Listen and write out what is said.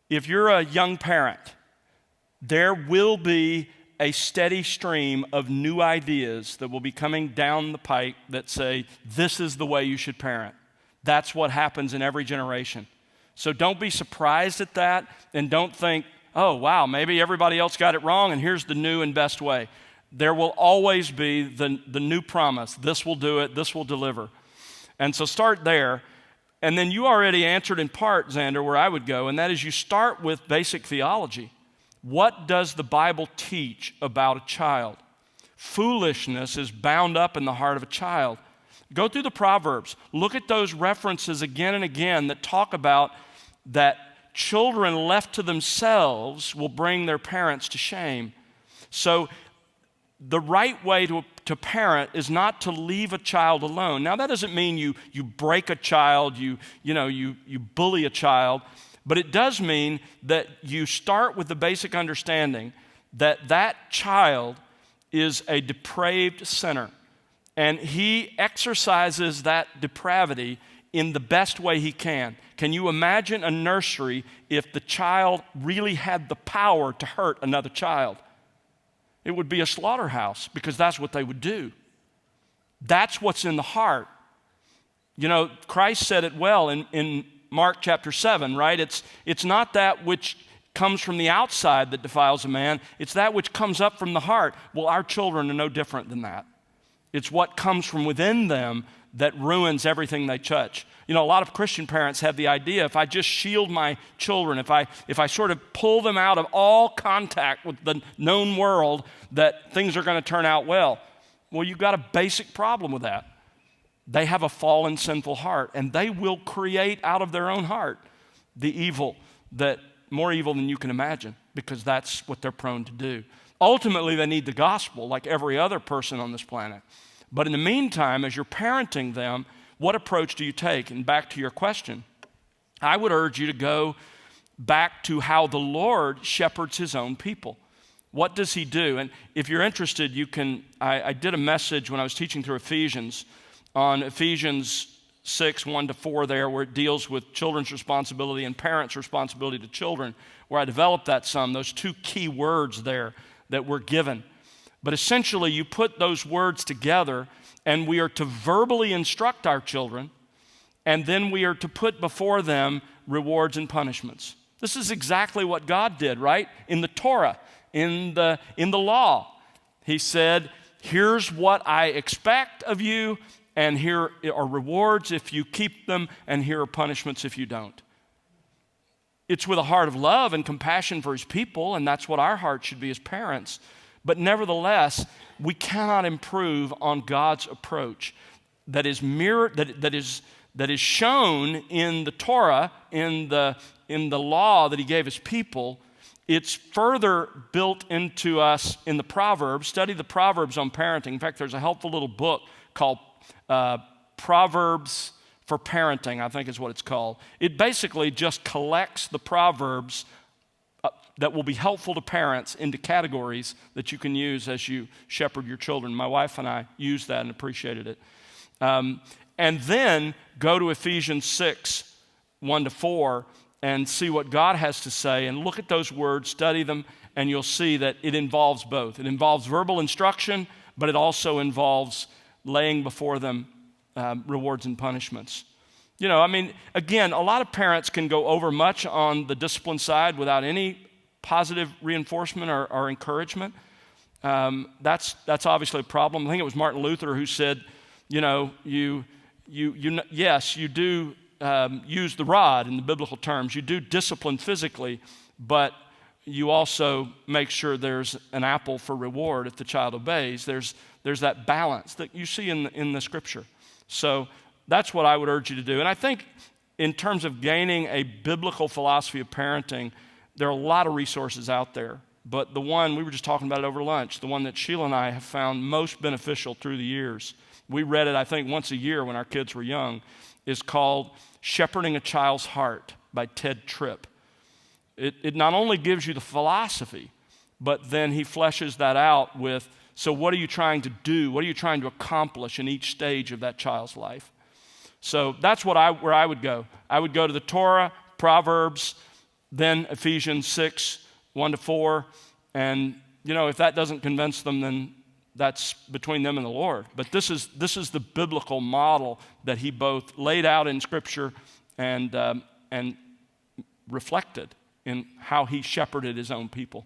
If you're a young parent, there will be a steady stream of new ideas that will be coming down the pike that say, this is the way you should parent. That's what happens in every generation. So don't be surprised at that, and don't think, oh, wow, maybe everybody else got it wrong, and here's the new and best way. There will always be the new promise. This will do it. This will deliver. And so start there. And then you already answered in part, Xander, where I would go, and that is you start with basic theology. What does the Bible teach about a child? Foolishness is bound up in the heart of a child. Go through the Proverbs. Look at those references again and again that talk about that children left to themselves will bring their parents to shame. So the right way to parent is not to leave a child alone. Now, that doesn't mean you break a child, you bully a child, but it does mean that you start with the basic understanding that that child is a depraved sinner, and he exercises that depravity in the best way he can. Can you imagine a nursery if the child really had the power to hurt another child? It would be a slaughterhouse, because that's what they would do. That's what's in the heart. You know, Christ said it well in Mark chapter 7, right? It's not that which comes from the outside that defiles a man. It's that which comes up from the heart. Well, our children are no different than that. It's what comes from within them that ruins everything they touch. You know, a lot of Christian parents have the idea, if I just shield my children, if I sort of pull them out of all contact with the known world, that things are going to turn out well. Well, you've got a basic problem with that. They have a fallen, sinful heart, and they will create out of their own heart the evil, that more evil than you can imagine, because that's what they're prone to do. Ultimately, they need the gospel like every other person on this planet. But in the meantime, as you're parenting them, what approach do you take? And back to your question, I would urge you to go back to how the Lord shepherds his own people. What does he do? And if you're interested, you can, I did a message when I was teaching through Ephesians on Ephesians 6, 1-4 there, where it deals with children's responsibility and parents' responsibility to children, where I developed that some, those two key words there that we're given. But essentially, you put those words together, and we are to verbally instruct our children, and then we are to put before them rewards and punishments. This is exactly what God did, right? In the Torah, in the law. He said, here's what I expect of you, and here are rewards if you keep them, and here are punishments if you don't. It's with a heart of love and compassion for his people, and that's what our heart should be as parents. But nevertheless, we cannot improve on God's approach that is shown in the Torah, in the law that he gave his people. It's further built into us in the Proverbs. Study the Proverbs on parenting. In fact, there's a helpful little book called Proverbs for Parenting, I think is what it's called. It basically just collects the Proverbs that will be helpful to parents into categories that you can use as you shepherd your children. My wife and I used that and appreciated it. And then go to Ephesians 6, 1-4, and see what God has to say, and look at those words, study them, and you'll see that it involves both. It involves verbal instruction, but it also involves laying before them rewards and punishments. You know, I mean, again, a lot of parents can go over much on the discipline side without any positive reinforcement or encouragement. That's obviously a problem. I think it was Martin Luther who said, you know, yes, you do use the rod in the biblical terms. You do discipline physically, but you also make sure there's an apple for reward if the child obeys. There's that balance that you see in the scripture. So that's what I would urge you to do. And I think in terms of gaining a biblical philosophy of parenting, there are a lot of resources out there, but the one, we were just talking about it over lunch, the one that Sheila and I have found most beneficial through the years, we read it, I think, once a year when our kids were young, is called Shepherding a Child's Heart by Ted Tripp. It not only gives you the philosophy, but then he fleshes that out with, so what are you trying to do? What are you trying to accomplish in each stage of that child's life? So that's where I would go. I would go to the Torah, Proverbs, then Ephesians 6, 1-4. And, if that doesn't convince them, then that's between them and the Lord. But this is the biblical model that he both laid out in Scripture and reflected in how he shepherded his own people.